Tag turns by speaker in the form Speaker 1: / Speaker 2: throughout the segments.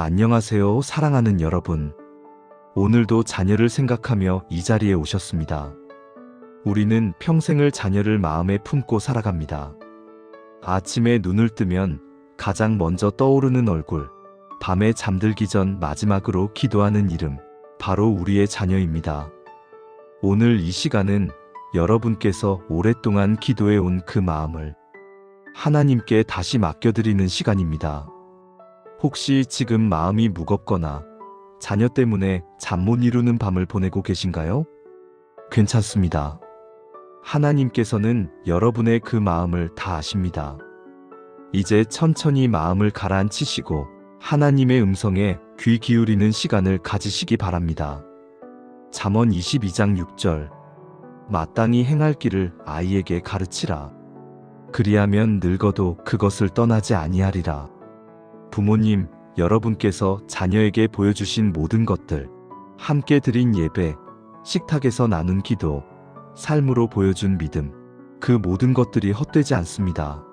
Speaker 1: 안녕하세요, 사랑하는 여러분. 오늘도 자녀를 생각하며 이 자리에 오셨습니다. 우리는 평생을 자녀를 마음에 품고 살아갑니다. 아침에 눈을 뜨면 가장 먼저 떠오르는 얼굴, 밤에 잠들기 전 마지막으로 기도하는 이름, 바로 우리의 자녀입니다. 오늘 이 시간은 여러분께서 오랫동안 기도해온 그 마음을 하나님께 다시 맡겨드리는 시간입니다. 혹시 지금 마음이 무겁거나 자녀 때문에 잠 못 이루는 밤을 보내고 계신가요? 괜찮습니다. 하나님께서는 여러분의 그 마음을 다 아십니다. 이제 천천히 마음을 가라앉히시고 하나님의 음성에 귀 기울이는 시간을 가지시기 바랍니다. 잠언 22장 6절. 마땅히 행할 길을 아이에게 가르치라. 그리하면 늙어도 그것을 떠나지 아니하리라. 부모님, 여러분께서 자녀에게 보여주신 모든 것들, 함께 드린 예배, 식탁에서 나눈 기도, 삶으로 보여준 믿음, 그 모든 것들이 헛되지 않습니다.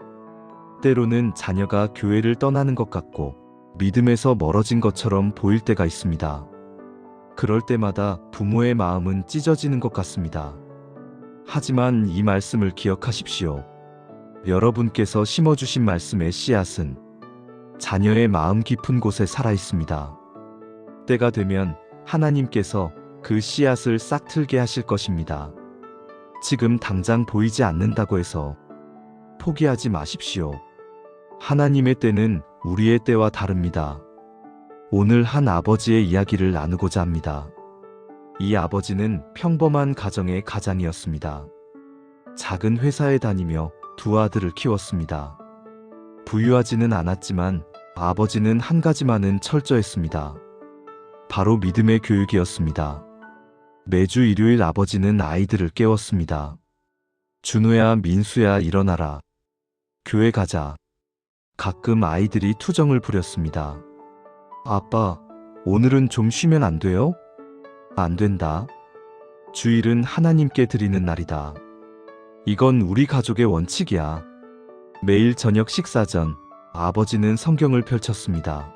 Speaker 1: 때로는 자녀가 교회를 떠나는 것 같고 믿음에서 멀어진 것처럼 보일 때가 있습니다. 그럴 때마다 부모의 마음은 찢어지는 것 같습니다. 하지만 이 말씀을 기억하십시오. 여러분께서 심어주신 말씀의 씨앗은 자녀의 마음 깊은 곳에 살아 있습니다. 때가 되면 하나님께서 그 씨앗을 싹 틀게 하실 것입니다. 지금 당장 보이지 않는다고 해서 포기하지 마십시오. 하나님의 때는 우리의 때와 다릅니다. 오늘 한 아버지의 이야기를 나누고자 합니다. 이 아버지는 평범한 가정의 가장이었습니다. 작은 회사에 다니며 두 아들을 키웠습니다. 부유하지는 않았지만 아버지는 한 가지만은 철저했습니다. 바로 믿음의 교육이었습니다. 매주 일요일 아버지는 아이들을 깨웠습니다. 준호야, 민수야, 일어나라. 교회 가자. 가끔 아이들이 투정을 부렸습니다. 아빠, 오늘은 좀 쉬면 안 돼요? 안 된다. 주일은 하나님께 드리는 날이다. 이건 우리 가족의 원칙이야. 매일 저녁 식사 전 아버지는 성경을 펼쳤습니다.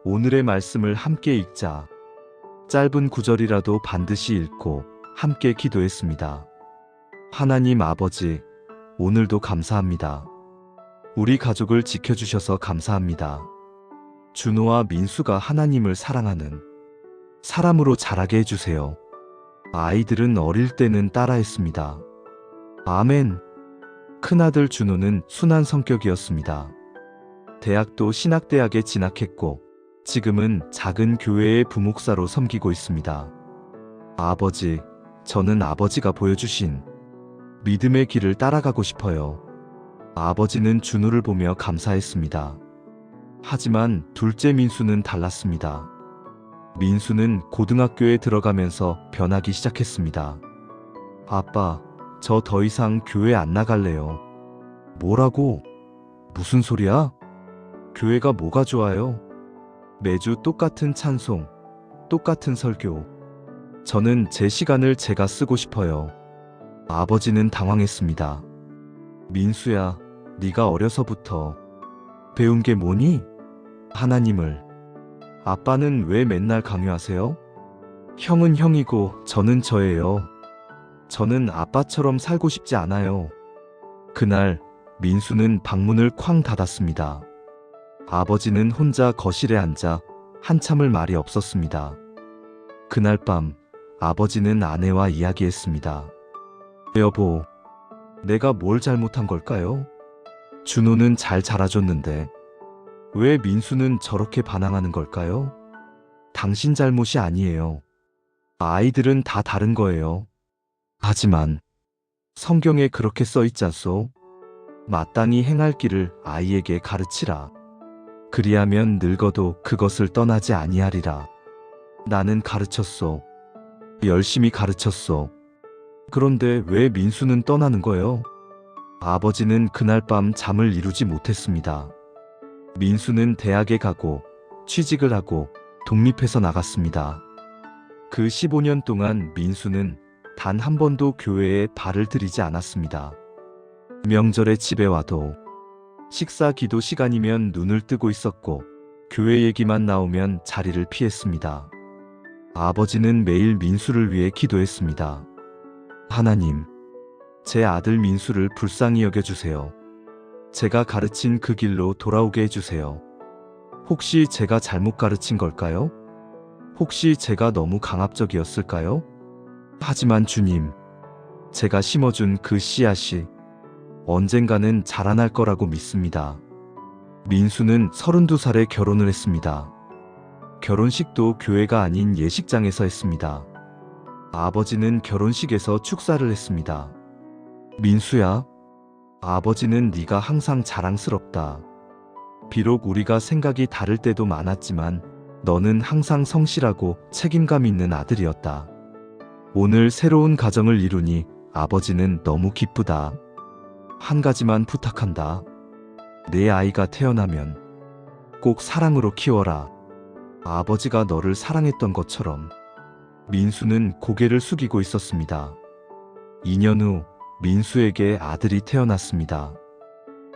Speaker 1: 오늘의 말씀을 함께 읽자. 짧은 구절이라도 반드시 읽고 함께 기도했습니다. 하나님 아버지, 오늘도 감사합니다. 우리 가족을 지켜주셔서 감사합니다. 준호와 민수가 하나님을 사랑하는 사람으로 자라게 해주세요. 아이들은 어릴 때는 따라했습니다. 아멘. 큰아들 준호는 순한 성격이었습니다. 대학도 신학대학에 진학했고 지금은 작은 교회의 부목사로 섬기고 있습니다. 아버지, 저는 아버지가 보여주신 믿음의 길을 따라가고 싶어요. 아버지는 준호를 보며 감사했습니다. 하지만 둘째 민수는 달랐습니다. 민수는 고등학교에 들어가면서 변하기 시작했습니다. 아빠, 저 더 이상 교회 안 나갈래요. 뭐라고? 무슨 소리야? 교회가 뭐가 좋아요? 매주 똑같은 찬송, 똑같은 설교. 저는 제 시간을 제가 쓰고 싶어요. 아버지는 당황했습니다. 민수야, 네가 어려서부터 배운 게 뭐니? 하나님을. 아빠는 왜 맨날 강요하세요? 형은 형이고 저는 저예요. 저는 아빠처럼 살고 싶지 않아요. 그날 민수는 방문을 쾅 닫았습니다. 아버지는 혼자 거실에 앉아 한참을 말이 없었습니다. 그날 밤 아버지는 아내와 이야기했습니다. 여보, 내가 뭘 잘못한 걸까요? 준호는 잘 자라줬는데 왜 민수는 저렇게 반항하는 걸까요? 당신 잘못이 아니에요. 아이들은 다 다른 거예요. 하지만 성경에 그렇게 써 있잖소. 마땅히 행할 길을 아이에게 가르치라. 그리하면 늙어도 그것을 떠나지 아니하리라. 나는 가르쳤소. 열심히 가르쳤소. 그런데 왜 민수는 떠나는 거예요? 아버지는 그날 밤 잠을 이루지 못했습니다. 민수는 대학에 가고 취직을 하고 독립해서 나갔습니다. 그 15년 동안 민수는 단 한 번도 교회에 발을 들이지 않았습니다. 명절에 집에 와도 식사 기도 시간이면 눈을 뜨고 있었고 교회 얘기만 나오면 자리를 피했습니다. 아버지는 매일 민수를 위해 기도했습니다. 하나님, 제 아들 민수를 불쌍히 여겨주세요. 제가 가르친 그 길로 돌아오게 해주세요. 혹시 제가 잘못 가르친 걸까요? 혹시 제가 너무 강압적이었을까요? 하지만 주님, 제가 심어준 그 씨앗이 언젠가는 자라날 거라고 믿습니다. 민수는 32살에 결혼을 했습니다. 결혼식도 교회가 아닌 예식장에서 했습니다. 아버지는 결혼식에서 축사를 했습니다. 민수야, 아버지는 네가 항상 자랑스럽다. 비록 우리가 생각이 다를 때도 많았지만 너는 항상 성실하고 책임감 있는 아들이었다. 오늘 새로운 가정을 이루니 아버지는 너무 기쁘다. 한 가지만 부탁한다. 내 아이가 태어나면 꼭 사랑으로 키워라. 아버지가 너를 사랑했던 것처럼. 민수는 고개를 숙이고 있었습니다. 2년 후 민수에게 아들이 태어났습니다.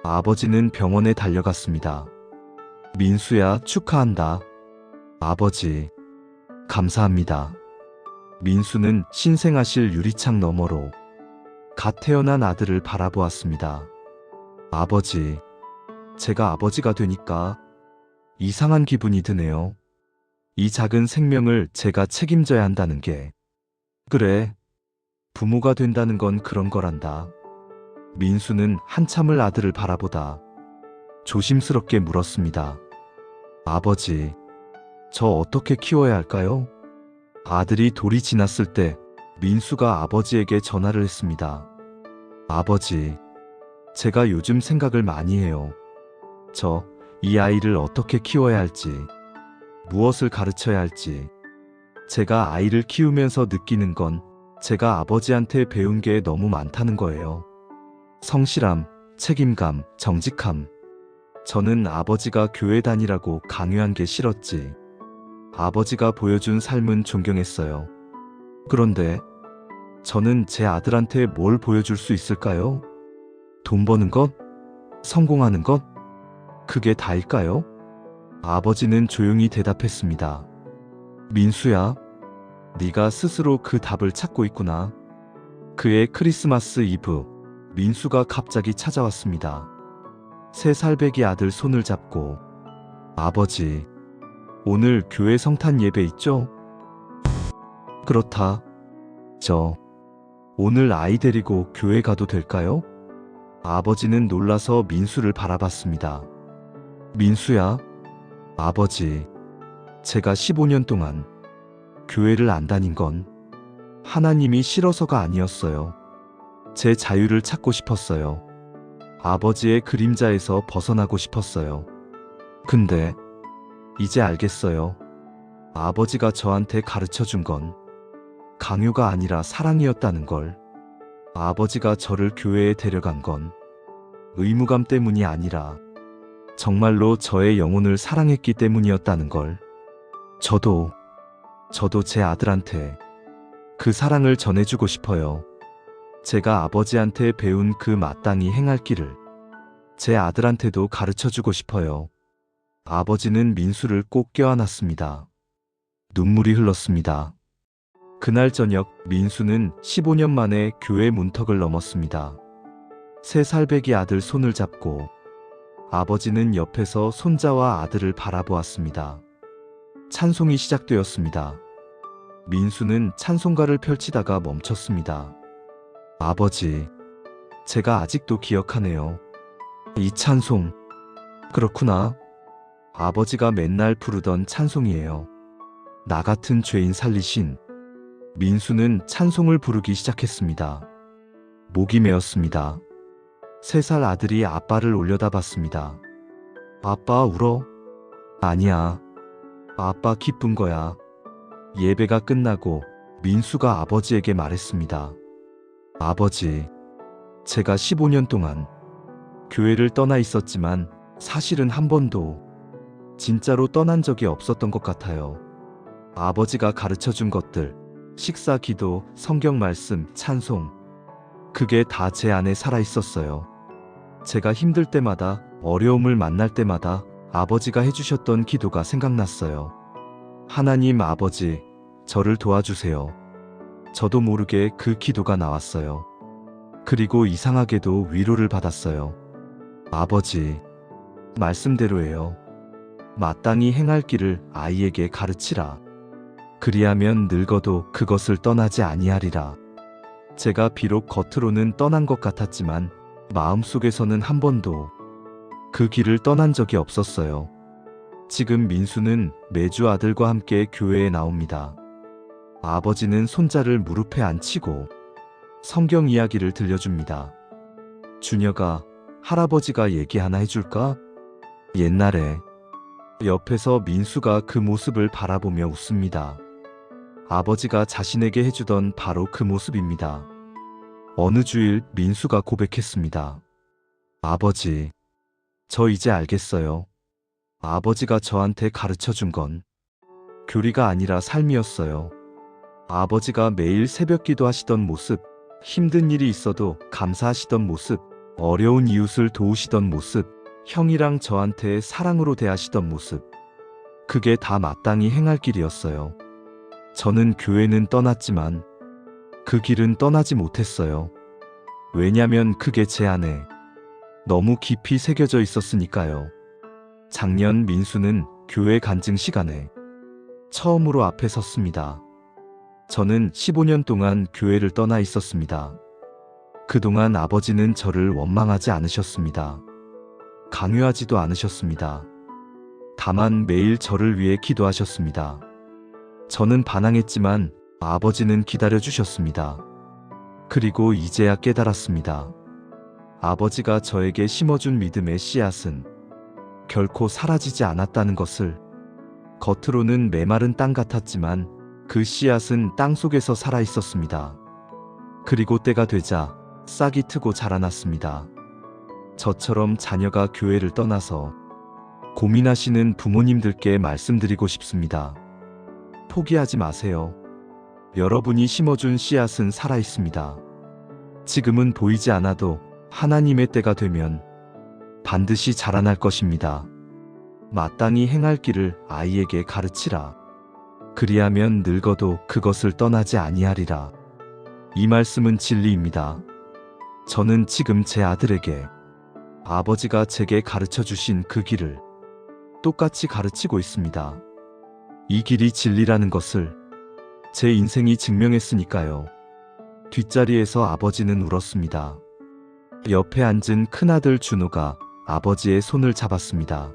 Speaker 1: 아버지는 병원에 달려갔습니다. 민수야, 축하한다. 아버지, 감사합니다. 민수는 신생아실 유리창 너머로 갓 태어난 아들을 바라보았습니다. 아버지, 제가 아버지가 되니까 이상한 기분이 드네요. 이 작은 생명을 제가 책임져야 한다는 게. 그래, 부모가 된다는 건 그런 거란다. 민수는 한참을 아들을 바라보다 조심스럽게 물었습니다. 아버지, 저 어떻게 키워야 할까요? 아들이 돌이 지났을 때 민수가 아버지에게 전화를 했습니다. 아버지, 제가 요즘 생각을 많이 해요. 이 아이를 어떻게 키워야 할지, 무엇을 가르쳐야 할지. 제가 아이를 키우면서 느끼는 건 제가 아버지한테 배운 게 너무 많다는 거예요. 성실함, 책임감, 정직함. 저는 아버지가 교회 다니라고 강요한 게 싫었지. 아버지가 보여준 삶은 존경했어요. 그런데 저는 제 아들한테 뭘 보여줄 수 있을까요? 돈 버는 것? 성공하는 것? 그게 다일까요? 아버지는 조용히 대답했습니다. 민수야, 네가 스스로 그 답을 찾고 있구나. 그의 크리스마스 이브, 민수가 갑자기 찾아왔습니다. 3살배기 아들 손을 잡고, 아버지, 오늘 교회 성탄 예배 있죠? 그렇다. 저 오늘 아이 데리고 교회 가도 될까요? 아버지는 놀라서 민수를 바라봤습니다. 민수야, 아버지, 제가 15년 동안 교회를 안 다닌 건 하나님이 싫어서가 아니었어요. 제 자유를 찾고 싶었어요. 아버지의 그림자에서 벗어나고 싶었어요. 근데 이제 알겠어요. 아버지가 저한테 가르쳐 준 건 강요가 아니라 사랑이었다는 걸. 아버지가 저를 교회에 데려간 건 의무감 때문이 아니라 정말로 저의 영혼을 사랑했기 때문이었다는 걸. 저도 제 아들한테 그 사랑을 전해주고 싶어요. 제가 아버지한테 배운 그 마땅히 행할 길을 제 아들한테도 가르쳐주고 싶어요. 아버지는 민수를 꼭 껴안았습니다. 눈물이 흘렀습니다. 그날 저녁 민수는 15년 만에 교회 문턱을 넘었습니다. 3살배기 아들 손을 잡고 아버지는 옆에서 손자와 아들을 바라보았습니다. 찬송이 시작되었습니다. 민수는 찬송가를 펼치다가 멈췄습니다. 아버지, 제가 아직도 기억하네요. 이 찬송. 그렇구나. 아버지가 맨날 부르던 찬송이에요. 나 같은 죄인 살리신. 민수는 찬송을 부르기 시작했습니다. 목이 메었습니다. 3살 아들이 아빠를 올려다봤습니다. 아빠 울어? 아니야. 아빠 기쁜 거야. 예배가 끝나고 민수가 아버지에게 말했습니다. 아버지, 제가 15년 동안 교회를 떠나 있었지만 사실은 한 번도 진짜로 떠난 적이 없었던 것 같아요. 아버지가 가르쳐준 것들, 식사, 기도, 성경 말씀, 찬송, 그게 다 제 안에 살아 있었어요. 제가 힘들 때마다, 어려움을 만날 때마다 아버지가 해주셨던 기도가 생각났어요. 하나님 아버지, 저를 도와주세요. 저도 모르게 그 기도가 나왔어요. 그리고 이상하게도 위로를 받았어요. 아버지, 말씀대로예요. 마땅히 행할 길을 아이에게 가르치라. 그리하면 늙어도 그것을 떠나지 아니하리라. 제가 비록 겉으로는 떠난 것 같았지만 마음속에서는 한 번도 그 길을 떠난 적이 없었어요. 지금 민수는 매주 아들과 함께 교회에 나옵니다. 아버지는 손자를 무릎에 앉히고 성경 이야기를 들려줍니다. 준혁아, 할아버지가 얘기 하나 해줄까? 옛날에. 옆에서 민수가 그 모습을 바라보며 웃습니다. 아버지가 자신에게 해주던 바로 그 모습입니다. 어느 주일 민수가 고백했습니다. 아버지, 저 이제 알겠어요. 아버지가 저한테 가르쳐 준 건 교리가 아니라 삶이었어요. 아버지가 매일 새벽 기도하시던 모습, 힘든 일이 있어도 감사하시던 모습, 어려운 이웃을 도우시던 모습, 형이랑 저한테 사랑으로 대하시던 모습. 그게 다 마땅히 행할 길이었어요. 저는 교회는 떠났지만 그 길은 떠나지 못했어요. 왜냐면 그게 제 안에 너무 깊이 새겨져 있었으니까요. 작년 민수는 교회 간증 시간에 처음으로 앞에 섰습니다. 저는 15년 동안 교회를 떠나 있었습니다. 그동안 아버지는 저를 원망하지 않으셨습니다. 강요하지도 않으셨습니다. 다만 매일 저를 위해 기도하셨습니다. 저는 반항했지만 아버지는 기다려주셨습니다. 그리고 이제야 깨달았습니다. 아버지가 저에게 심어준 믿음의 씨앗은 결코 사라지지 않았다는 것을. 겉으로는 메마른 땅 같았지만 그 씨앗은 땅 속에서 살아 있었습니다. 그리고 때가 되자 싹이 트고 자라났습니다. 저처럼 자녀가 교회를 떠나서 고민하시는 부모님들께 말씀드리고 싶습니다. 포기하지 마세요. 여러분이 심어준 씨앗은 살아 있습니다. 지금은 보이지 않아도 하나님의 때가 되면 반드시 자라날 것입니다. 마땅히 행할 길을 아이에게 가르치라. 그리하면 늙어도 그것을 떠나지 아니하리라. 이 말씀은 진리입니다. 저는 지금 제 아들에게 아버지가 제게 가르쳐 주신 그 길을 똑같이 가르치고 있습니다. 이 길이 진리라는 것을 제 인생이 증명했으니까요. 뒷자리에서 아버지는 울었습니다. 옆에 앉은 큰아들 준호가 아버지의 손을 잡았습니다.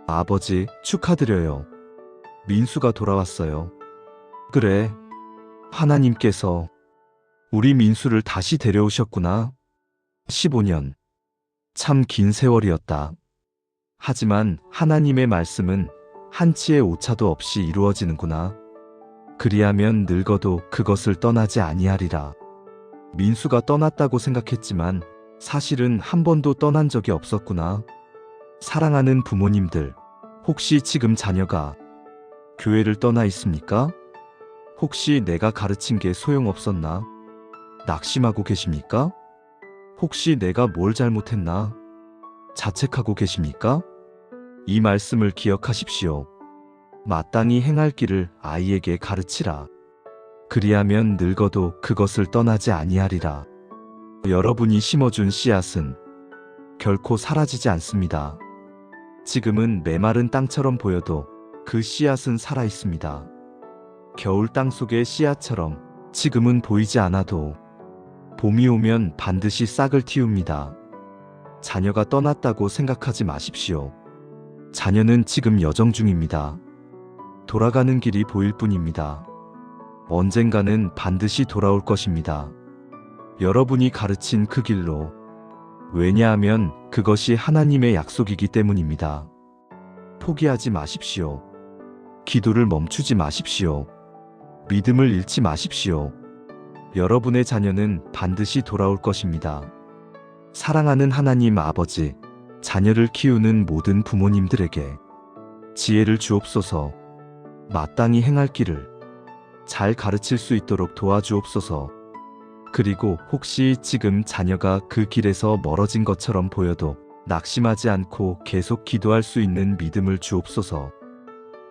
Speaker 1: 아버지, 축하드려요. 민수가 돌아왔어요. 그래, 하나님께서 우리 민수를 다시 데려오셨구나. 15년. 참 긴 세월이었다. 하지만 하나님의 말씀은 한치의 오차도 없이 이루어지는구나. 그리하면 늙어도 그것을 떠나지 아니하리라. 민수가 떠났다고 생각했지만 사실은 한 번도 떠난 적이 없었구나. 사랑하는 부모님들, 혹시 지금 자녀가 교회를 떠나 있습니까? 혹시 내가 가르친 게 소용없었나? 낙심하고 계십니까? 혹시 내가 뭘 잘못했나? 자책하고 계십니까? 이 말씀을 기억하십시오. 마땅히 행할 길을 아이에게 가르치라. 그리하면 늙어도 그것을 떠나지 아니하리라. 여러분이 심어준 씨앗은 결코 사라지지 않습니다. 지금은 메마른 땅처럼 보여도 그 씨앗은 살아 있습니다. 겨울 땅 속의 씨앗처럼 지금은 보이지 않아도 봄이 오면 반드시 싹을 틔웁니다. 자녀가 떠났다고 생각하지 마십시오. 자녀는 지금 여정 중입니다. 돌아가는 길이 보일 뿐입니다. 언젠가는 반드시 돌아올 것입니다. 여러분이 가르친 그 길로. 왜냐하면 그것이 하나님의 약속이기 때문입니다. 포기하지 마십시오. 기도를 멈추지 마십시오. 믿음을 잃지 마십시오. 여러분의 자녀는 반드시 돌아올 것입니다. 사랑하는 하나님 아버지, 자녀를 키우는 모든 부모님들에게 지혜를 주옵소서. 마땅히 행할 길을 잘 가르칠 수 있도록 도와주옵소서. 그리고 혹시 지금 자녀가 그 길에서 멀어진 것처럼 보여도 낙심하지 않고 계속 기도할 수 있는 믿음을 주옵소서.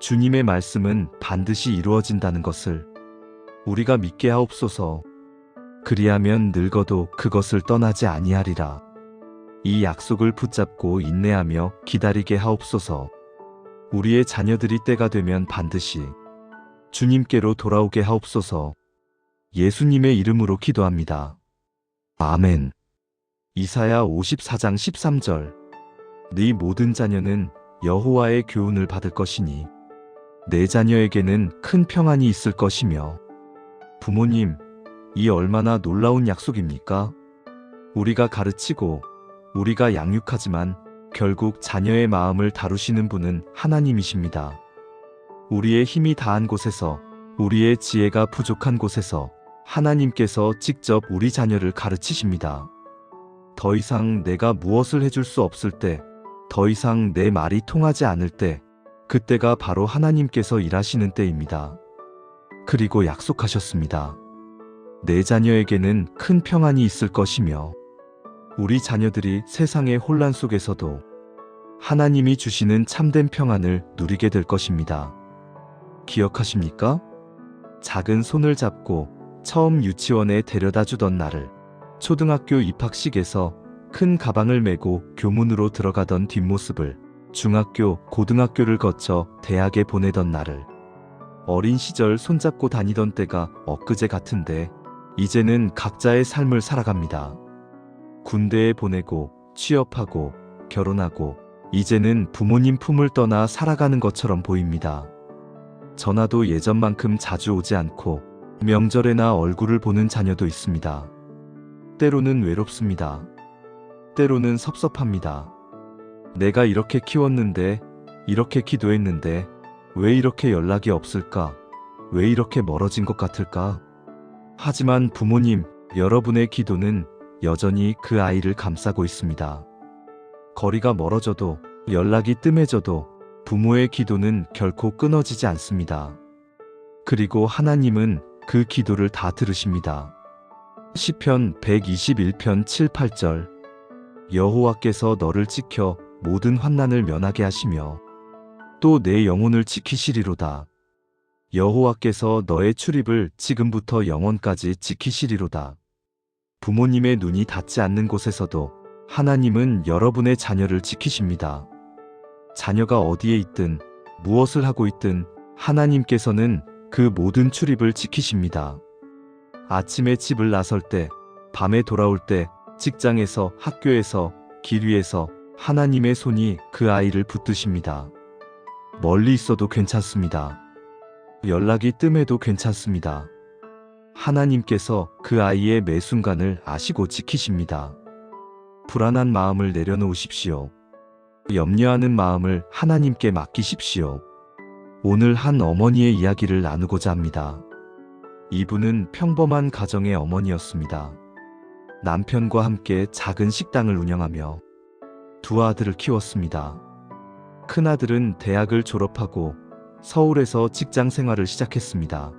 Speaker 1: 주님의 말씀은 반드시 이루어진다는 것을 우리가 믿게 하옵소서. 그리하면 늙어도 그것을 떠나지 아니하리라. 이 약속을 붙잡고 인내하며 기다리게 하옵소서. 우리의 자녀들이 때가 되면 반드시 주님께로 돌아오게 하옵소서. 예수님의 이름으로 기도합니다. 아멘. 이사야 54장 13절. 네 모든 자녀는 여호와의 교훈을 받을 것이니 내 자녀에게는 큰 평안이 있을 것이며. 부모님, 이 얼마나 놀라운 약속입니까? 우리가 가르치고 우리가 양육하지만 결국 자녀의 마음을 다루시는 분은 하나님이십니다. 우리의 힘이 다한 곳에서, 우리의 지혜가 부족한 곳에서 하나님께서 직접 우리 자녀를 가르치십니다. 더 이상 내가 무엇을 해줄 수 없을 때, 더 이상 내 말이 통하지 않을 때, 그때가 바로 하나님께서 일하시는 때입니다. 그리고 약속하셨습니다. 내 자녀에게는 큰 평안이 있을 것이며, 우리 자녀들이 세상의 혼란 속에서도 하나님이 주시는 참된 평안을 누리게 될 것입니다. 기억하십니까? 작은 손을 잡고 처음 유치원에 데려다 주던 나를, 초등학교 입학식에서 큰 가방을 메고 교문으로 들어가던 뒷모습을, 중학교, 고등학교를 거쳐 대학에 보내던 나를, 어린 시절 손잡고 다니던 때가 엊그제 같은데 이제는 각자의 삶을 살아갑니다. 군대에 보내고 취업하고 결혼하고 이제는 부모님 품을 떠나 살아가는 것처럼 보입니다. 전화도 예전만큼 자주 오지 않고 명절에나 얼굴을 보는 자녀도 있습니다. 때로는 외롭습니다. 때로는 섭섭합니다. 내가 이렇게 키웠는데, 이렇게 기도했는데 왜 이렇게 연락이 없을까? 왜 이렇게 멀어진 것 같을까? 하지만 부모님, 여러분의 기도는 여전히 그 아이를 감싸고 있습니다. 거리가 멀어져도, 연락이 뜸해져도 부모의 기도는 결코 끊어지지 않습니다. 그리고 하나님은 그 기도를 다 들으십니다. 시편 121편 7, 8절. 여호와께서 너를 지켜 모든 환난을 면하게 하시며 또 내 영혼을 지키시리로다. 여호와께서 너의 출입을 지금부터 영원까지 지키시리로다. 부모님의 눈이 닿지 않는 곳에서도 하나님은 여러분의 자녀를 지키십니다. 자녀가 어디에 있든 무엇을 하고 있든 하나님께서는 그 모든 출입을 지키십니다. 아침에 집을 나설 때, 밤에 돌아올 때, 직장에서, 학교에서, 길 위에서 하나님의 손이 그 아이를 붙드십니다. 멀리 있어도 괜찮습니다. 연락이 뜸해도 괜찮습니다. 하나님께서 그 아이의 매 순간을 아시고 지키십니다. 불안한 마음을 내려놓으십시오. 염려하는 마음을 하나님께 맡기십시오. 오늘 한 어머니의 이야기를 나누고자 합니다. 이분은 평범한 가정의 어머니였습니다. 남편과 함께 작은 식당을 운영하며 두 아들을 키웠습니다. 큰아들은 대학을 졸업하고 서울에서 직장 생활을 시작했습니다.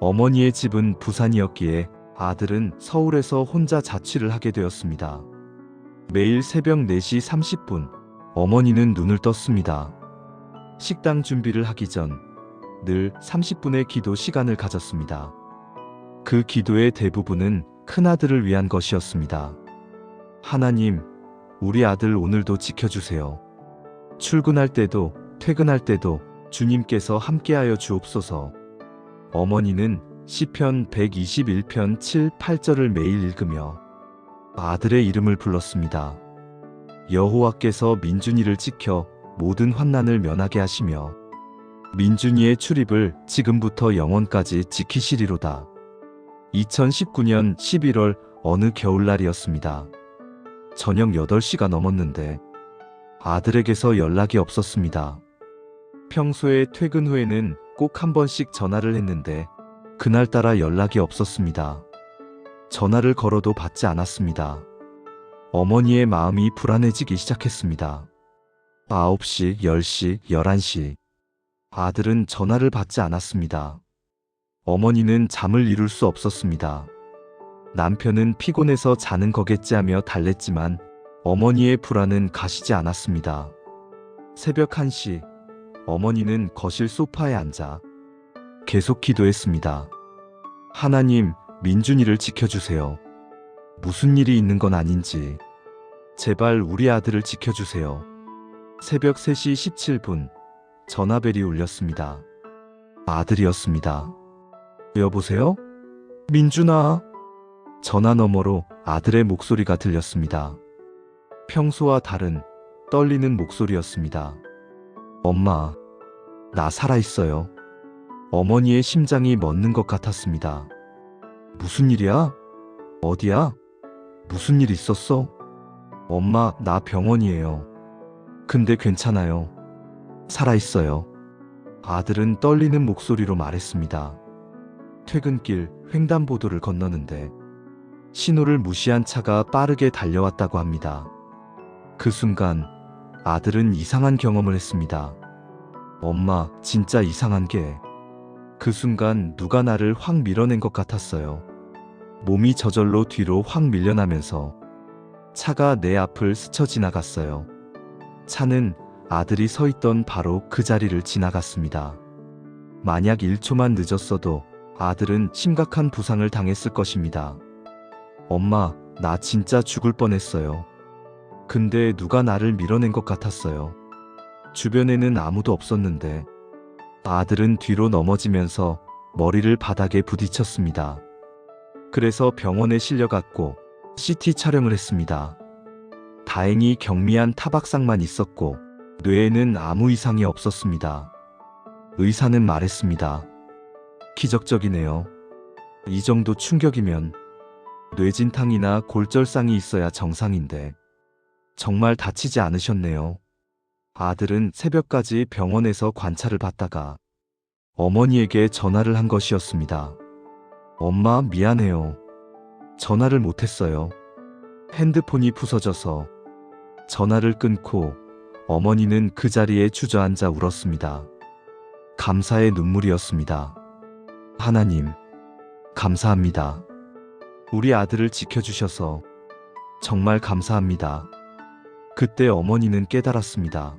Speaker 1: 어머니의 집은 부산이었기에 아들은 서울에서 혼자 자취를 하게 되었습니다. 매일 새벽 4시 30분, 어머니는 눈을 떴습니다. 식당 준비를 하기 전 늘 30분의 기도 시간을 가졌습니다. 그 기도의 대부분은 큰아들을 위한 것이었습니다. 하나님, 우리 아들 오늘도 지켜주세요. 출근할 때도 퇴근할 때도 주님께서 함께하여 주옵소서. 어머니는 시편 121편 7, 8절을 매일 읽으며 아들의 이름을 불렀습니다. 여호와께서 민준이를 지켜 모든 환난을 면하게 하시며 민준이의 출입을 지금부터 영원까지 지키시리로다. 2019년 11월 어느 겨울날이었습니다. 저녁 8시가 넘었는데 아들에게서 연락이 없었습니다. 평소에 퇴근 후에는 꼭 한 번씩 전화를 했는데 그날따라 연락이 없었습니다. 전화를 걸어도 받지 않았습니다. 어머니의 마음이 불안해지기 시작했습니다. 9시, 10시, 11시. 아들은 전화를 받지 않았습니다. 어머니는 잠을 이룰 수 없었습니다. 남편은 피곤해서 자는 거겠지 하며 달랬지만 어머니의 불안은 가시지 않았습니다. 새벽 1시, 어머니는 거실 소파에 앉아 계속 기도했습니다. 하나님, 민준이를 지켜주세요. 무슨 일이 있는 건 아닌지 제발 우리 아들을 지켜주세요. 새벽 3시 17분 전화벨이 울렸습니다. 아들이었습니다. 여보세요? 민준아. 전화 너머로 아들의 목소리가 들렸습니다. 평소와 다른 떨리는 목소리였습니다. 엄마, 나 살아있어요. 어머니의 심장이 멎는 것 같았습니다. 무슨 일이야? 어디야? 무슨 일 있었어? 엄마, 나 병원이에요. 근데 괜찮아요. 살아있어요. 아들은 떨리는 목소리로 말했습니다. 퇴근길 횡단보도를 건너는데 신호를 무시한 차가 빠르게 달려왔다고 합니다. 그 순간 아들은 이상한 경험을 했습니다. 엄마, 진짜 이상한 게 그 순간 누가 나를 확 밀어낸 것 같았어요. 몸이 저절로 뒤로 확 밀려나면서 차가 내 앞을 스쳐 지나갔어요. 차는 아들이 서 있던 바로 그 자리를 지나갔습니다. 만약 1초만 늦었어도 아들은 심각한 부상을 당했을 것입니다. 엄마, 나 진짜 죽을 뻔했어요. 근데 누가 나를 밀어낸 것 같았어요. 주변에는 아무도 없었는데 아들은 뒤로 넘어지면서 머리를 바닥에 부딪혔습니다. 그래서 병원에 실려갔고 CT 촬영을 했습니다. 다행히 경미한 타박상만 있었고 뇌에는 아무 이상이 없었습니다. 의사는 말했습니다. 기적적이네요. 이 정도 충격이면 뇌진탕이나 골절상이 있어야 정상인데 정말 다치지 않으셨네요. 아들은 새벽까지 병원에서 관찰을 받다가 어머니에게 전화를 한 것이었습니다. 엄마, 미안해요. 전화를 못했어요. 핸드폰이 부서져서. 전화를 끊고 어머니는 그 자리에 주저앉아 울었습니다. 감사의 눈물이었습니다. 하나님, 감사합니다. 우리 아들을 지켜주셔서 정말 감사합니다. 그때 어머니는 깨달았습니다.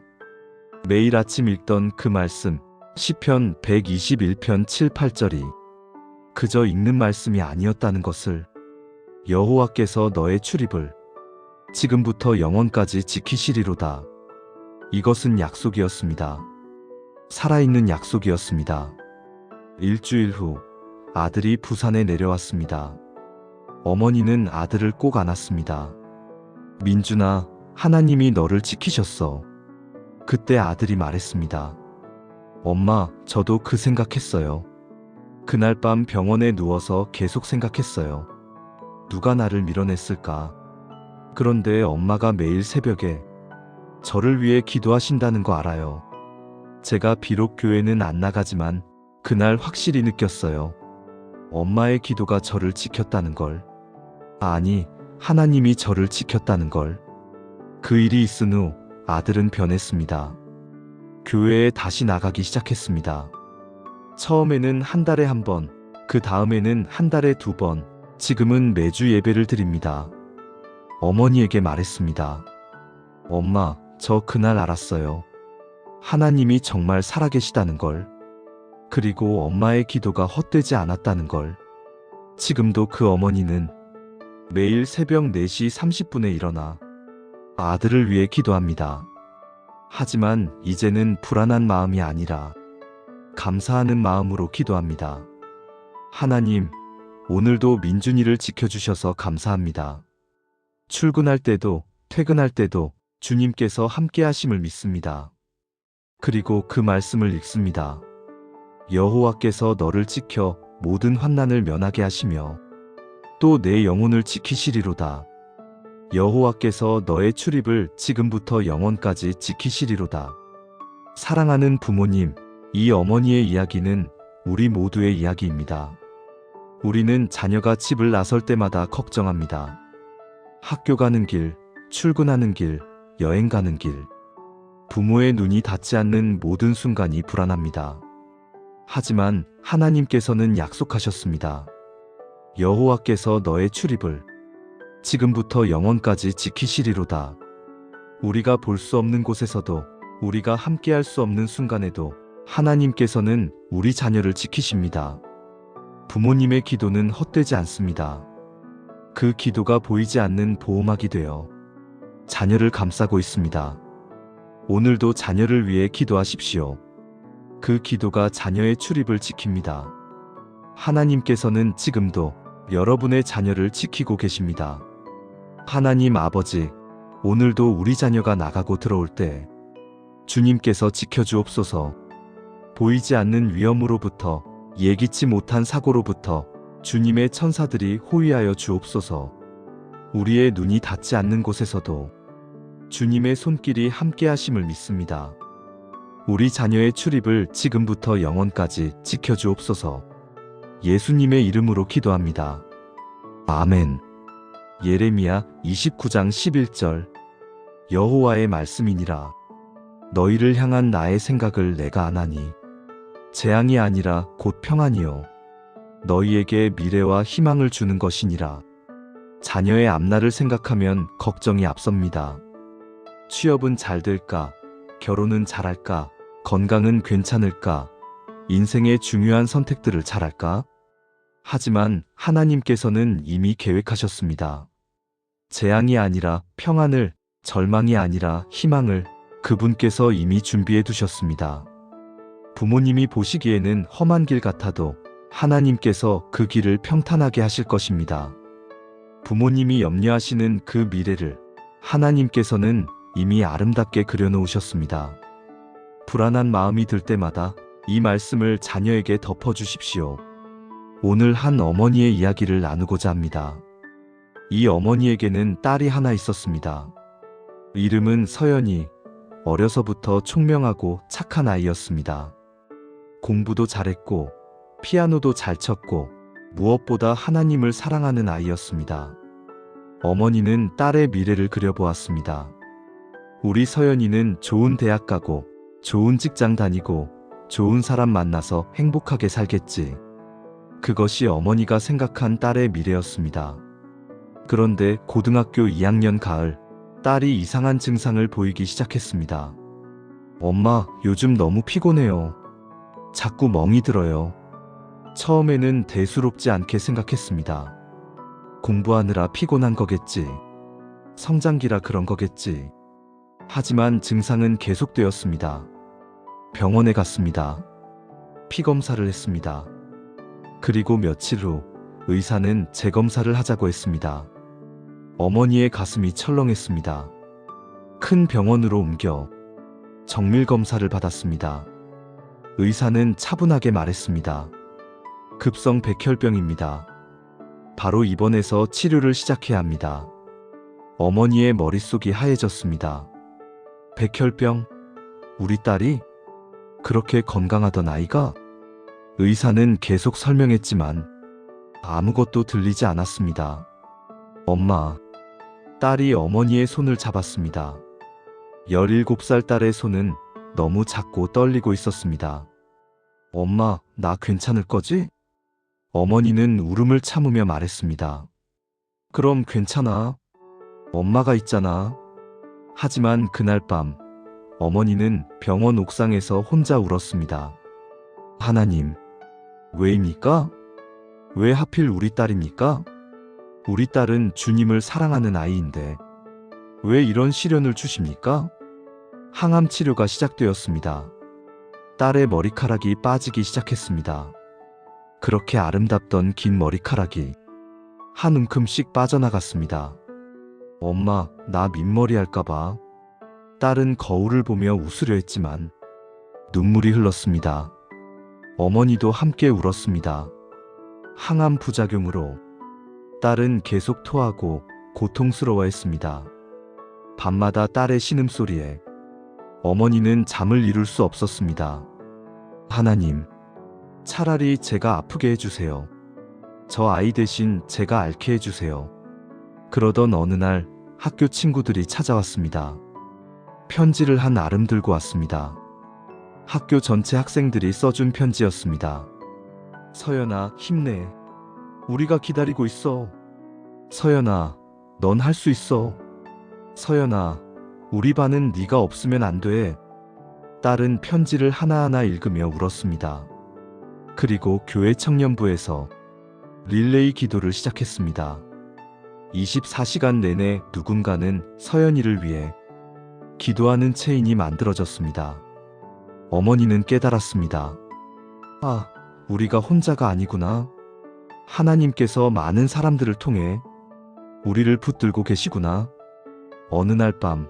Speaker 1: 매일 아침 읽던 그 말씀, 시편 121편 7, 8절이 그저 읽는 말씀이 아니었다는 것을, 여호와께서 너의 출입을 지금부터 영원까지 지키시리로다. 이것은 약속이었습니다. 살아있는 약속이었습니다. 일주일 후 아들이 부산에 내려왔습니다. 어머니는 아들을 꼭 안았습니다. 민준아, 하나님이 너를 지키셨어. 그때 아들이 말했습니다. 엄마, 저도 그 생각했어요. 그날 밤 병원에 누워서 계속 생각했어요. 누가 나를 밀어냈을까? 그런데 엄마가 매일 새벽에 저를 위해 기도하신다는 거 알아요. 제가 비록 교회는 안 나가지만 그날 확실히 느꼈어요. 엄마의 기도가 저를 지켰다는 걸. 아니, 하나님이 저를 지켰다는 걸. 그 일이 있은 후 아들은 변했습니다. 교회에 다시 나가기 시작했습니다. 처음에는 한 달에 한 번, 그 다음에는 한 달에 2번, 지금은 매주 예배를 드립니다. 어머니에게 말했습니다. 엄마, 저 그날 알았어요. 하나님이 정말 살아계시다는 걸. 그리고 엄마의 기도가 헛되지 않았다는 걸. 지금도 그 어머니는 매일 새벽 4시 30분에 일어나 아들을 위해 기도합니다. 하지만 이제는 불안한 마음이 아니라 감사하는 마음으로 기도합니다. 하나님, 오늘도 민준이를 지켜주셔서 감사합니다. 출근할 때도 퇴근할 때도 주님께서 함께 하심을 믿습니다. 그리고 그 말씀을 읽습니다. 여호와께서 너를 지켜 모든 환난을 면하게 하시며 또 내 영혼을 지키시리로다. 여호와께서 너의 출입을 지금부터 영원까지 지키시리로다. 사랑하는 부모님, 이 어머니의 이야기는 우리 모두의 이야기입니다. 우리는 자녀가 집을 나설 때마다 걱정합니다. 학교 가는 길, 출근하는 길, 여행 가는 길. 부모의 눈이 닿지 않는 모든 순간이 불안합니다. 하지만 하나님께서는 약속하셨습니다. 여호와께서 너의 출입을 지금부터 영원까지 지키시리로다. 우리가 볼 수 없는 곳에서도, 우리가 함께할 수 없는 순간에도 하나님께서는 우리 자녀를 지키십니다. 부모님의 기도는 헛되지 않습니다. 그 기도가 보이지 않는 보호막이 되어 자녀를 감싸고 있습니다. 오늘도 자녀를 위해 기도하십시오. 그 기도가 자녀의 출입을 지킵니다. 하나님께서는 지금도 여러분의 자녀를 지키고 계십니다. 하나님 아버지, 오늘도 우리 자녀가 나가고 들어올 때 주님께서 지켜주옵소서. 보이지 않는 위험으로부터, 예기치 못한 사고로부터 주님의 천사들이 호위하여 주옵소서. 우리의 눈이 닿지 않는 곳에서도 주님의 손길이 함께 하심을 믿습니다. 우리 자녀의 출입을 지금부터 영원까지 지켜주옵소서. 예수님의 이름으로 기도합니다. 아멘. 예레미야 29장 11절. 여호와의 말씀이니라. 너희를 향한 나의 생각을 내가 아나니 재앙이 아니라 곧 평안이요 너희에게 미래와 희망을 주는 것이니라. 자녀의 앞날을 생각하면 걱정이 앞섭니다. 취업은 잘 될까? 결혼은 잘할까? 건강은 괜찮을까? 인생의 중요한 선택들을 잘할까? 하지만 하나님께서는 이미 계획하셨습니다. 재앙이 아니라 평안을, 절망이 아니라 희망을 그분께서 이미 준비해 두셨습니다. 부모님이 보시기에는 험한 길 같아도 하나님께서 그 길을 평탄하게 하실 것입니다. 부모님이 염려하시는 그 미래를 하나님께서는 이미 아름답게 그려놓으셨습니다. 불안한 마음이 들 때마다 이 말씀을 자녀에게 덮어주십시오. 오늘 한 어머니의 이야기를 나누고자 합니다. 이 어머니에게는 딸이 하나 있었습니다. 이름은 서연이. 어려서부터 총명하고 착한 아이였습니다. 공부도 잘했고 피아노도 잘 쳤고 무엇보다 하나님을 사랑하는 아이였습니다. 어머니는 딸의 미래를 그려보았습니다. 우리 서연이는 좋은 대학 가고 좋은 직장 다니고 좋은 사람 만나서 행복하게 살겠지. 그것이 어머니가 생각한 딸의 미래였습니다. 그런데 고등학교 2학년 가을, 딸이 이상한 증상을 보이기 시작했습니다. 엄마, 요즘 너무 피곤해요. 자꾸 멍이 들어요. 처음에는 대수롭지 않게 생각했습니다. 공부하느라 피곤한 거겠지. 성장기라 그런 거겠지. 하지만 증상은 계속되었습니다. 병원에 갔습니다. 피검사를 했습니다. 그리고 며칠 후 의사는 재검사를 하자고 했습니다. 어머니의 가슴이 철렁했습니다. 큰 병원으로 옮겨 정밀검사를 받았습니다. 의사는 차분하게 말했습니다. 급성 백혈병입니다. 바로 입원해서 치료를 시작해야 합니다. 어머니의 머릿속이 하얘졌습니다. 백혈병? 우리 딸이? 그렇게 건강하던 아이가? 의사는 계속 설명했지만 아무것도 들리지 않았습니다. 엄마, 딸이 어머니의 손을 잡았습니다. 17살 딸의 손은 너무 작고 떨리고 있었습니다. 엄마, 나 괜찮을 거지? 어머니는 울음을 참으며 말했습니다. 그럼 괜찮아. 엄마가 있잖아. 하지만 그날 밤, 어머니는 병원 옥상에서 혼자 울었습니다. 하나님, 왜입니까? 왜 하필 우리 딸입니까? 우리 딸은 주님을 사랑하는 아이인데 왜 이런 시련을 주십니까? 항암 치료가 시작되었습니다. 딸의 머리카락이 빠지기 시작했습니다. 그렇게 아름답던 긴 머리카락이 한 움큼씩 빠져나갔습니다. 엄마, 나 민머리 할까봐. 딸은 거울을 보며 웃으려 했지만 눈물이 흘렀습니다. 어머니도 함께 울었습니다. 항암 부작용으로 딸은 계속 토하고 고통스러워했습니다. 밤마다 딸의 신음소리에 어머니는 잠을 이룰 수 없었습니다. 하나님, 차라리 제가 아프게 해주세요. 저 아이 대신 제가 앓게 해주세요. 그러던 어느 날 학교 친구들이 찾아왔습니다. 편지를 한 알음 들고 왔습니다. 학교 전체 학생들이 써준 편지였습니다. 서연아, 힘내. 우리가 기다리고 있어. 서연아, 넌 할 수 있어. 서연아, 우리 반은 네가 없으면 안 돼. 딸은 편지를 하나하나 읽으며 울었습니다. 그리고 교회 청년부에서 릴레이 기도를 시작했습니다. 24시간 내내 누군가는 서연이를 위해 기도하는 체인이 만들어졌습니다. 어머니는 깨달았습니다. 아, 우리가 혼자가 아니구나. 하나님께서 많은 사람들을 통해 우리를 붙들고 계시구나. 어느 날 밤,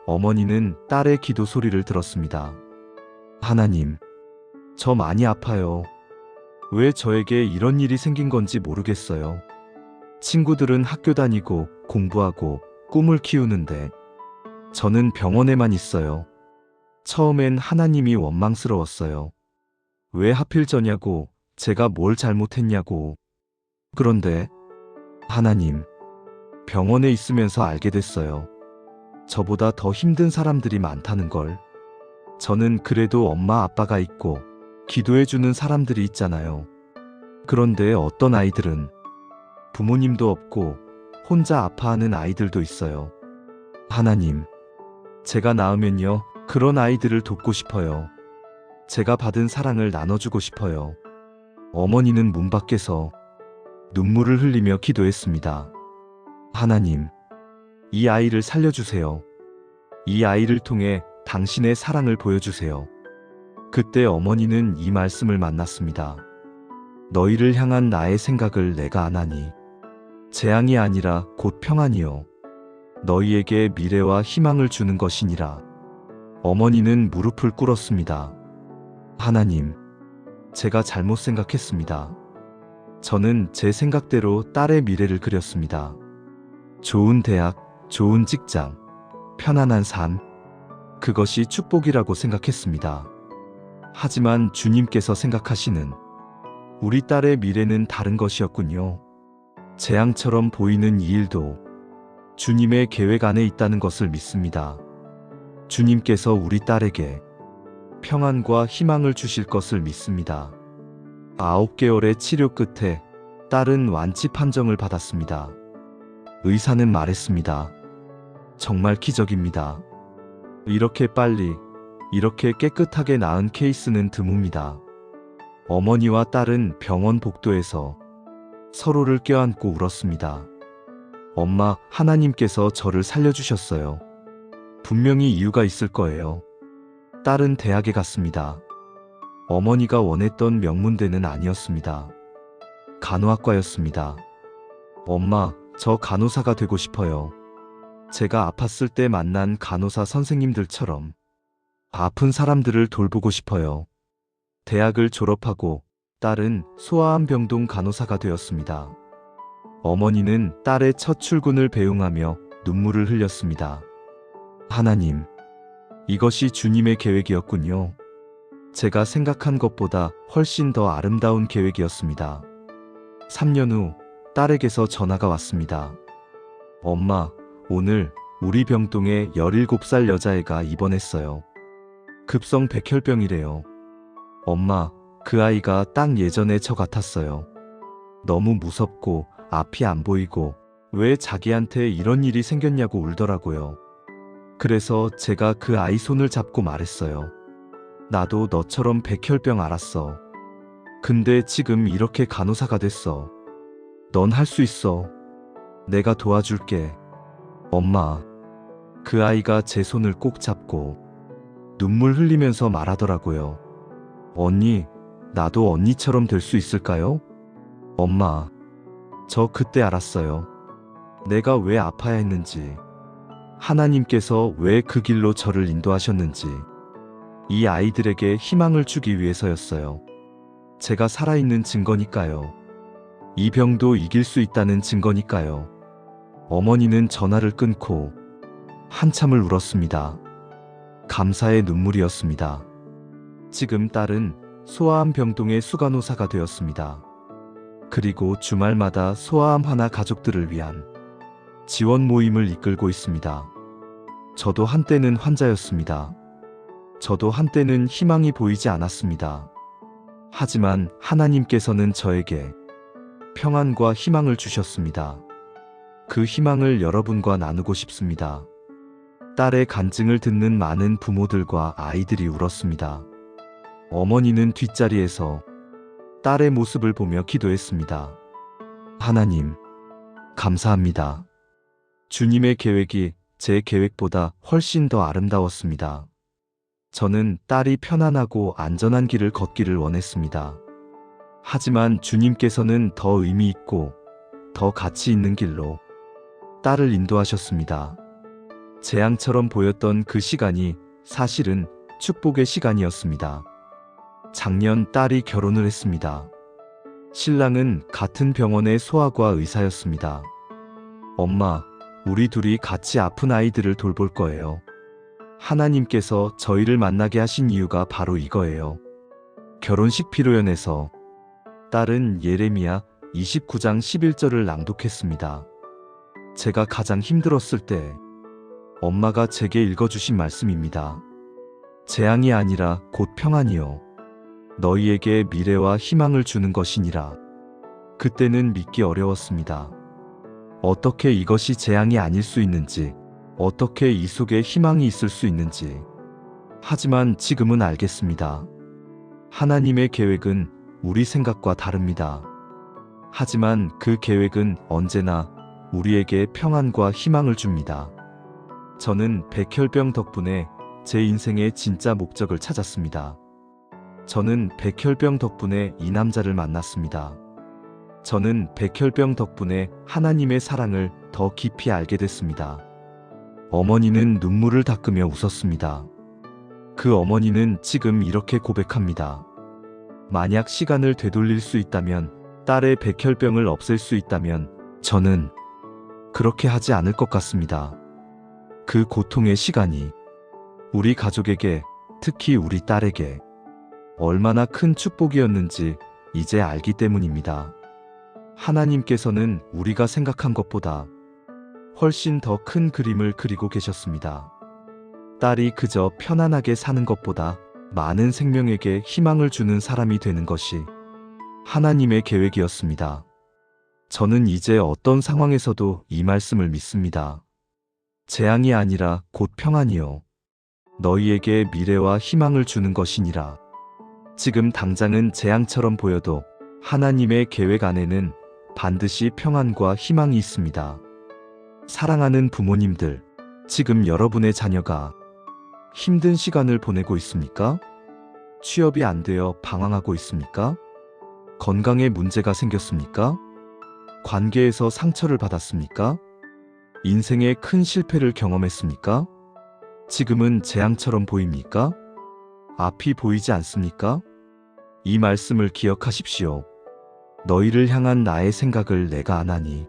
Speaker 1: 어머니는 딸의 기도 소리를 들었습니다. 하나님, 저 많이 아파요. 왜 저에게 이런 일이 생긴 건지 모르겠어요. 친구들은 학교 다니고 공부하고 꿈을 키우는데 저는 병원에만 있어요. 처음엔 하나님이 원망스러웠어요. 왜 하필 저냐고, 제가 뭘 잘못했냐고. 그런데 하나님, 병원에 있으면서 알게 됐어요. 저보다 더 힘든 사람들이 많다는 걸. 저는 그래도 엄마 아빠가 있고 기도해주는 사람들이 있잖아요. 그런데 어떤 아이들은 부모님도 없고 혼자 아파하는 아이들도 있어요. 하나님, 제가 낳으면요, 그런 아이들을 돕고 싶어요. 제가 받은 사랑을 나눠주고 싶어요. 어머니는 문 밖에서 눈물을 흘리며 기도했습니다. 하나님, 이 아이를 살려주세요. 이 아이를 통해 당신의 사랑을 보여주세요. 그때 어머니는 이 말씀을 만났습니다. 너희를 향한 나의 생각을 내가 아나니 재앙이 아니라 곧 평안이요 너희에게 미래와 희망을 주는 것이니라. 어머니는 무릎을 꿇었습니다. 하나님, 제가 잘못 생각했습니다. 저는 제 생각대로 딸의 미래를 그렸습니다. 좋은 대학, 좋은 직장, 편안한 삶, 그것이 축복이라고 생각했습니다. 하지만 주님께서 생각하시는 우리 딸의 미래는 다른 것이었군요. 재앙처럼 보이는 이 일도 주님의 계획 안에 있다는 것을 믿습니다. 주님께서 우리 딸에게 평안과 희망을 주실 것을 믿습니다. 9개월의 치료 끝에 딸은 완치 판정을 받았습니다. 의사는 말했습니다. 정말 기적입니다. 이렇게 빨리, 이렇게 깨끗하게 나은 케이스는 드뭅니다. 어머니와 딸은 병원 복도에서 서로를 껴안고 울었습니다. 엄마, 하나님께서 저를 살려주셨어요. 분명히 이유가 있을 거예요. 딸은 대학에 갔습니다. 어머니가 원했던 명문대는 아니었습니다. 간호학과였습니다. 엄마, 저 간호사가 되고 싶어요. 제가 아팠을 때 만난 간호사 선생님들처럼 아픈 사람들을 돌보고 싶어요. 대학을 졸업하고 딸은 소아암병동 간호사가 되었습니다. 어머니는 딸의 첫 출근을 배웅하며 눈물을 흘렸습니다. 하나님, 이것이 주님의 계획이었군요. 제가 생각한 것보다 훨씬 더 아름다운 계획이었습니다. 3년 후 딸에게서 전화가 왔습니다. 엄마, 오늘 우리 병동에 17살 여자애가 입원했어요. 급성 백혈병이래요. 엄마, 그 아이가 딱 예전에 저 같았어요. 너무 무섭고 앞이 안 보이고 왜 자기한테 이런 일이 생겼냐고 울더라고요. 그래서 제가 그 아이 손을 잡고 말했어요. 나도 너처럼 백혈병 앓았어. 근데 지금 이렇게 간호사가 됐어. 넌 할 수 있어. 내가 도와줄게. 엄마, 그 아이가 제 손을 꼭 잡고 눈물 흘리면서 말하더라고요. 언니, 나도 언니처럼 될 수 있을까요? 엄마, 저 그때 알았어요. 내가 왜 아파야 했는지, 하나님께서 왜 그 길로 저를 인도하셨는지, 이 아이들에게 희망을 주기 위해서였어요. 제가 살아있는 증거니까요. 이 병도 이길 수 있다는 증거니까요. 어머니는 전화를 끊고 한참을 울었습니다. 감사의 눈물이었습니다. 지금 딸은 소아암 병동의 수간호사가 되었습니다. 그리고 주말마다 소아암 하나 가족들을 위한 지원 모임을 이끌고 있습니다. 저도 한때는 환자였습니다. 저도 한때는 희망이 보이지 않았습니다. 하지만 하나님께서는 저에게 평안과 희망을 주셨습니다. 그 희망을 여러분과 나누고 싶습니다. 딸의 간증을 듣는 많은 부모들과 아이들이 울었습니다. 어머니는 뒷자리에서 딸의 모습을 보며 기도했습니다. 하나님, 감사합니다. 주님의 계획이 제 계획보다 훨씬 더 아름다웠습니다. 저는 딸이 편안하고 안전한 길을 걷기를 원했습니다. 하지만 주님께서는 더 의미 있고 더 가치 있는 길로 딸을 인도하셨습니다. 재앙처럼 보였던 그 시간이 사실은 축복의 시간이었습니다. 작년 딸이 결혼을 했습니다. 신랑은 같은 병원의 소아과 의사였습니다. 엄마, 우리 둘이 같이 아픈 아이들을 돌볼 거예요. 하나님께서 저희를 만나게 하신 이유가 바로 이거예요. 결혼식 피로연에서 딸은 예레미야 29장 11절을 낭독했습니다. 제가 가장 힘들었을 때 엄마가 제게 읽어주신 말씀입니다. 재앙이 아니라 곧 평안이요. 너희에게 미래와 희망을 주는 것이니라. 그때는 믿기 어려웠습니다. 어떻게 이것이 재앙이 아닐 수 있는지, 어떻게 이 속에 희망이 있을 수 있는지. 하지만 지금은 알겠습니다. 하나님의 계획은 우리 생각과 다릅니다. 하지만 그 계획은 언제나 우리에게 평안과 희망을 줍니다. 저는 백혈병 덕분에 제 인생의 진짜 목적을 찾았습니다. 저는 백혈병 덕분에 이 남자를 만났습니다. 저는 백혈병 덕분에 하나님의 사랑을 더 깊이 알게 됐습니다. 어머니는 눈물을 닦으며 웃었습니다. 그 어머니는 지금 이렇게 고백합니다. 만약 시간을 되돌릴 수 있다면, 딸의 백혈병을 없앨 수 있다면 저는 그렇게 하지 않을 것 같습니다. 그 고통의 시간이 우리 가족에게, 특히 우리 딸에게 얼마나 큰 축복이었는지 이제 알기 때문입니다. 하나님께서는 우리가 생각한 것보다 훨씬 더 큰 그림을 그리고 계셨습니다. 딸이 그저 편안하게 사는 것보다 많은 생명에게 희망을 주는 사람이 되는 것이 하나님의 계획이었습니다. 저는 이제 어떤 상황에서도 이 말씀을 믿습니다. 재앙이 아니라 곧 평안이요. 너희에게 미래와 희망을 주는 것이니라. 지금 당장은 재앙처럼 보여도 하나님의 계획 안에는 반드시 평안과 희망이 있습니다. 사랑하는 부모님들, 지금 여러분의 자녀가 힘든 시간을 보내고 있습니까? 취업이 안 되어 방황하고 있습니까? 건강에 문제가 생겼습니까? 관계에서 상처를 받았습니까? 인생의 큰 실패를 경험했습니까? 지금은 재앙처럼 보입니까? 앞이 보이지 않습니까? 이 말씀을 기억하십시오. 너희를 향한 나의 생각을 내가 아나니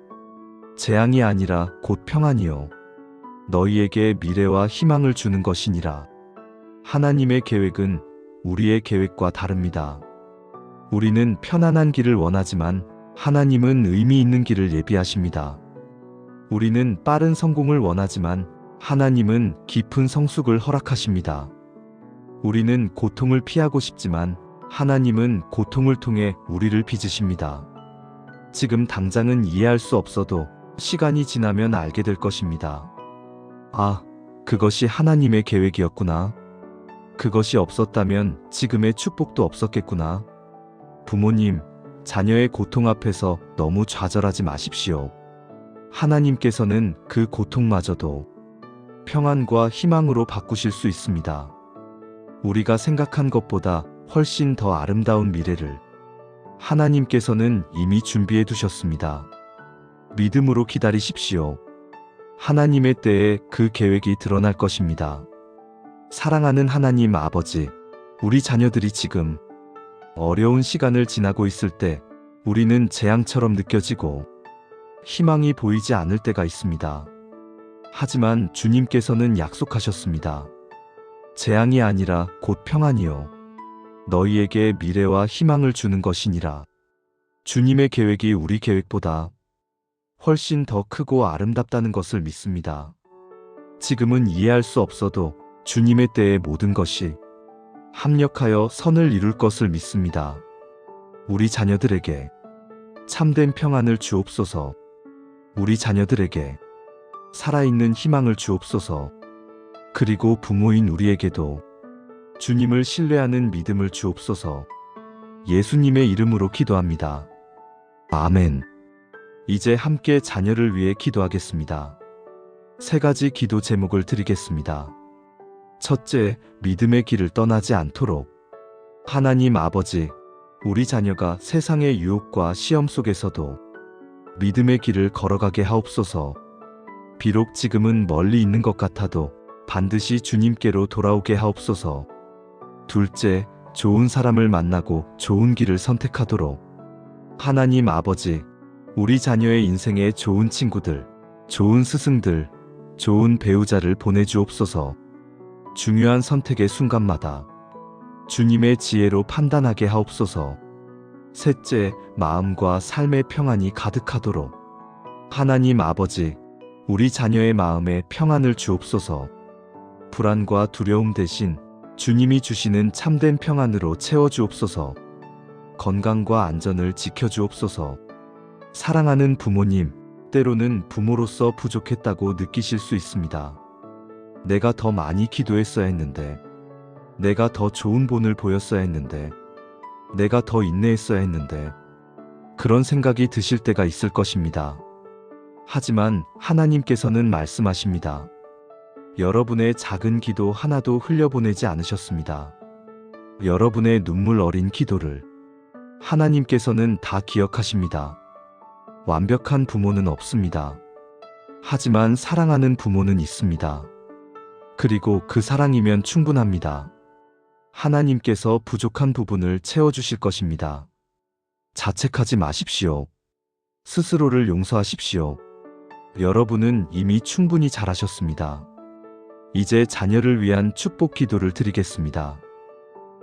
Speaker 1: 재앙이 아니라 곧 평안이요. 너희에게 미래와 희망을 주는 것이니라. 하나님의 계획은 우리의 계획과 다릅니다. 우리는 편안한 길을 원하지만 하나님은 의미 있는 길을 예비하십니다. 우리는 빠른 성공을 원하지만 하나님은 깊은 성숙을 허락하십니다. 우리는 고통을 피하고 싶지만 하나님은 고통을 통해 우리를 빚으십니다. 지금 당장은 이해할 수 없어도 시간이 지나면 알게 될 것입니다. 아, 그것이 하나님의 계획이었구나. 그것이 없었다면 지금의 축복도 없었겠구나. 부모님, 자녀의 고통 앞에서 너무 좌절하지 마십시오. 하나님께서는 그 고통마저도 평안과 희망으로 바꾸실 수 있습니다. 우리가 생각한 것보다 훨씬 더 아름다운 미래를 하나님께서는 이미 준비해 두셨습니다. 믿음으로 기다리십시오. 하나님의 때에 그 계획이 드러날 것입니다. 사랑하는 하나님 아버지, 우리 자녀들이 지금 어려운 시간을 지나고 있을 때 우리는 재앙처럼 느껴지고 희망이 보이지 않을 때가 있습니다. 하지만 주님께서는 약속하셨습니다. 재앙이 아니라 곧 평안이요. 너희에게 미래와 희망을 주는 것이니라. 주님의 계획이 우리 계획보다 훨씬 더 크고 아름답다는 것을 믿습니다. 지금은 이해할 수 없어도 주님의 때에 모든 것이 합력하여 선을 이룰 것을 믿습니다. 우리 자녀들에게 참된 평안을 주옵소서. 우리 자녀들에게 살아있는 희망을 주옵소서. 그리고 부모인 우리에게도 주님을 신뢰하는 믿음을 주옵소서. 예수님의 이름으로 기도합니다. 아멘. 이제 함께 자녀를 위해 기도하겠습니다. 세 가지 기도 제목을 드리겠습니다. 첫째, 믿음의 길을 떠나지 않도록. 하나님 아버지, 우리 자녀가 세상의 유혹과 시험 속에서도 믿음의 길을 걸어가게 하옵소서. 비록 지금은 멀리 있는 것 같아도 반드시 주님께로 돌아오게 하옵소서. 둘째, 좋은 사람을 만나고 좋은 길을 선택하도록. 하나님 아버지, 우리 자녀의 인생에 좋은 친구들, 좋은 스승들, 좋은 배우자를 보내주옵소서. 중요한 선택의 순간마다 주님의 지혜로 판단하게 하옵소서. 셋째, 마음과 삶의 평안이 가득하도록. 하나님 아버지, 우리 자녀의 마음에 평안을 주옵소서. 불안과 두려움 대신 주님이 주시는 참된 평안으로 채워주옵소서. 건강과 안전을 지켜주옵소서. 사랑하는 부모님, 때로는 부모로서 부족했다고 느끼실 수 있습니다. 내가 더 많이 기도했어야 했는데, 내가 더 좋은 본을 보였어야 했는데, 내가 더 인내했어야 했는데, 그런 생각이 드실 때가 있을 것입니다. 하지만 하나님께서는 말씀하십니다. 여러분의 작은 기도 하나도 흘려보내지 않으셨습니다. 여러분의 눈물 어린 기도를 하나님께서는 다 기억하십니다. 완벽한 부모는 없습니다. 하지만 사랑하는 부모는 있습니다. 그리고 그 사랑이면 충분합니다. 하나님께서 부족한 부분을 채워주실 것입니다. 자책하지 마십시오. 스스로를 용서하십시오. 여러분은 이미 충분히 잘하셨습니다. 이제 자녀를 위한 축복 기도를 드리겠습니다.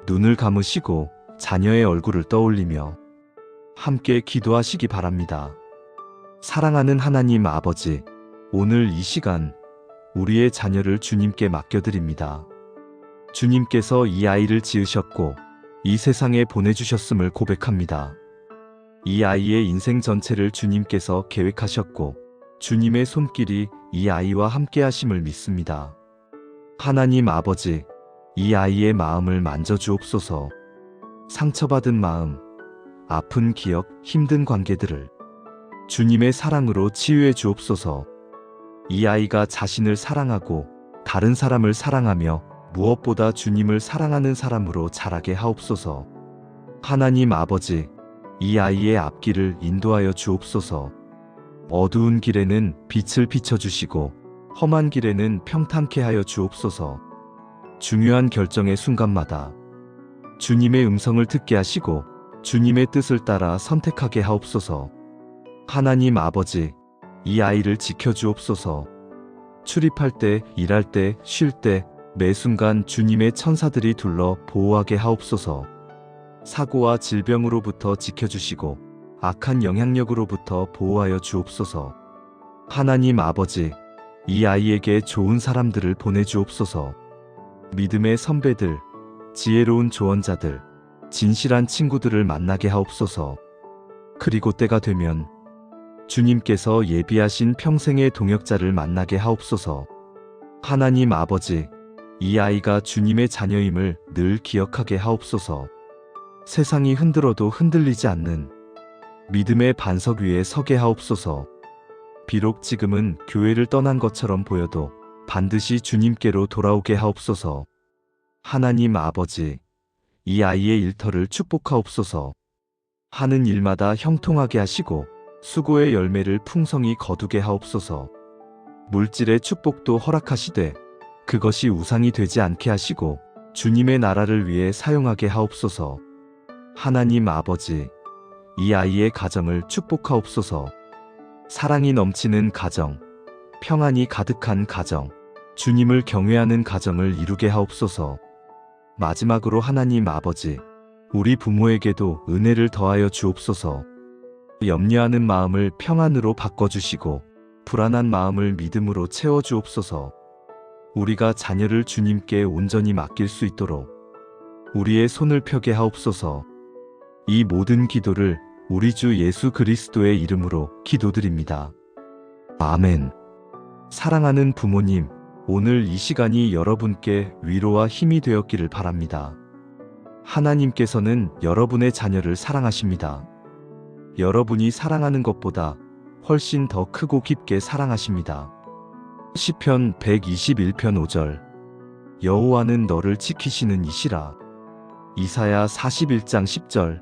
Speaker 1: 눈을 감으시고 자녀의 얼굴을 떠올리며 함께 기도하시기 바랍니다. 사랑하는 하나님 아버지, 오늘 이 시간 우리의 자녀를 주님께 맡겨드립니다. 주님께서 이 아이를 지으셨고 이 세상에 보내주셨음을 고백합니다. 이 아이의 인생 전체를 주님께서 계획하셨고 주님의 손길이 이 아이와 함께 하심을 믿습니다. 하나님 아버지, 이 아이의 마음을 만져주옵소서. 상처받은 마음, 아픈 기억, 힘든 관계들을 주님의 사랑으로 치유해 주옵소서. 이 아이가 자신을 사랑하고 다른 사람을 사랑하며 무엇보다 주님을 사랑하는 사람으로 자라게 하옵소서. 하나님 아버지, 이 아이의 앞길을 인도하여 주옵소서. 어두운 길에는 빛을 비춰주시고 험한 길에는 평탄케 하여 주옵소서. 중요한 결정의 순간마다 주님의 음성을 듣게 하시고 주님의 뜻을 따라 선택하게 하옵소서. 하나님 아버지, 이 아이를 지켜주옵소서. 출입할 때, 일할 때, 쉴 때, 매 순간 주님의 천사들이 둘러 보호하게 하옵소서. 사고와 질병으로부터 지켜주시고 악한 영향력으로부터 보호하여 주옵소서. 하나님 아버지, 이 아이에게 좋은 사람들을 보내주옵소서. 믿음의 선배들, 지혜로운 조언자들, 진실한 친구들을 만나게 하옵소서. 그리고 때가 되면 주님께서 예비하신 평생의 동역자를 만나게 하옵소서. 하나님 아버지, 이 아이가 주님의 자녀임을 늘 기억하게 하옵소서. 세상이 흔들어도 흔들리지 않는 믿음의 반석 위에 서게 하옵소서. 비록 지금은 교회를 떠난 것처럼 보여도 반드시 주님께로 돌아오게 하옵소서. 하나님 아버지, 이 아이의 일터를 축복하옵소서. 하는 일마다 형통하게 하시고 수고의 열매를 풍성히 거두게 하옵소서. 물질의 축복도 허락하시되 그것이 우상이 되지 않게 하시고 주님의 나라를 위해 사용하게 하옵소서. 하나님 아버지, 이 아이의 가정을 축복하옵소서. 사랑이 넘치는 가정, 평안이 가득한 가정, 주님을 경외하는 가정을 이루게 하옵소서. 마지막으로 하나님 아버지, 우리 부모에게도 은혜를 더하여 주옵소서. 염려하는 마음을 평안으로 바꿔주시고 불안한 마음을 믿음으로 채워주옵소서. 우리가 자녀를 주님께 온전히 맡길 수 있도록 우리의 손을 펴게 하옵소서. 이 모든 기도를 우리 주 예수 그리스도의 이름으로 기도드립니다. 아멘. 사랑하는 부모님, 오늘 이 시간이 여러분께 위로와 힘이 되었기를 바랍니다. 하나님께서는 여러분의 자녀를 사랑하십니다. 여러분이 사랑하는 것보다 훨씬 더 크고 깊게 사랑하십니다. 시편 121편 5절. 여호와는 너를 지키시는 이시라. 이사야 41장 10절.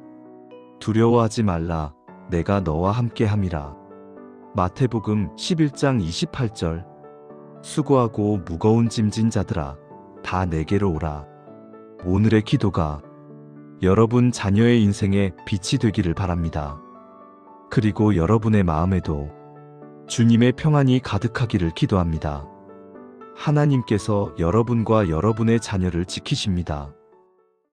Speaker 1: 두려워하지 말라. 내가 너와 함께함이라. 마태복음 11장 28절. 수고하고 무거운 짐진 자들아, 다 내게로 오라. 오늘의 기도가 여러분 자녀의 인생에 빛이 되기를 바랍니다. 그리고 여러분의 마음에도 주님의 평안이 가득하기를 기도합니다. 하나님께서 여러분과 여러분의 자녀를 지키십니다.